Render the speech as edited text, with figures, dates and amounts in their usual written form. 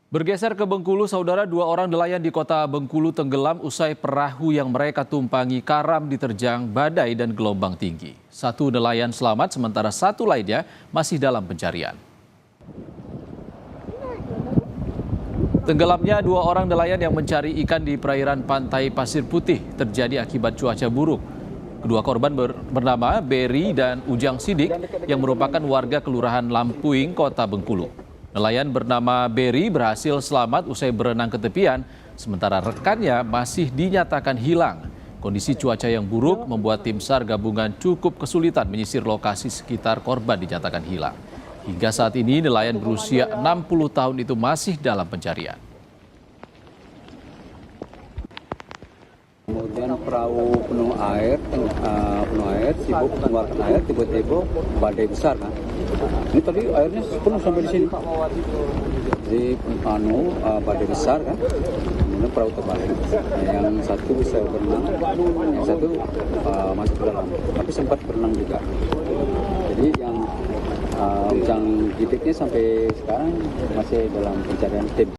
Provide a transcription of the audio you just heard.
Bergeser ke Bengkulu, saudara, dua orang nelayan di kota Bengkulu tenggelam usai perahu yang mereka tumpangi karam diterjang badai dan gelombang tinggi. Satu nelayan selamat, sementara satu lainnya masih dalam pencarian. Tenggelamnya dua orang nelayan yang mencari ikan di perairan pantai Pasir Putih terjadi akibat cuaca buruk. Kedua korban bernama Berry dan Ujang Sidik yang merupakan warga Kelurahan Lampuing, Kota Bengkulu. Nelayan bernama Berry berhasil selamat usai berenang ke tepian, sementara rekannya masih dinyatakan hilang. Kondisi cuaca yang buruk membuat tim SAR gabungan cukup kesulitan menyisir lokasi sekitar korban dinyatakan hilang. Hingga saat ini nelayan berusia 60 tahun itu masih dalam pencarian. Kemudian perahu penuh air sibuk mengeluarkan air, tiba-tiba badai besar kan. Ini tadi airnya penuh sampai di sini. Jadi badai besar kan, kemudian perahu terbalik. Yang satu bisa berenang, yang satu masuk ke dalam, tapi sempat berenang juga. Jadi yang Ujang Gidiknya sampai sekarang masih dalam pencarian tim.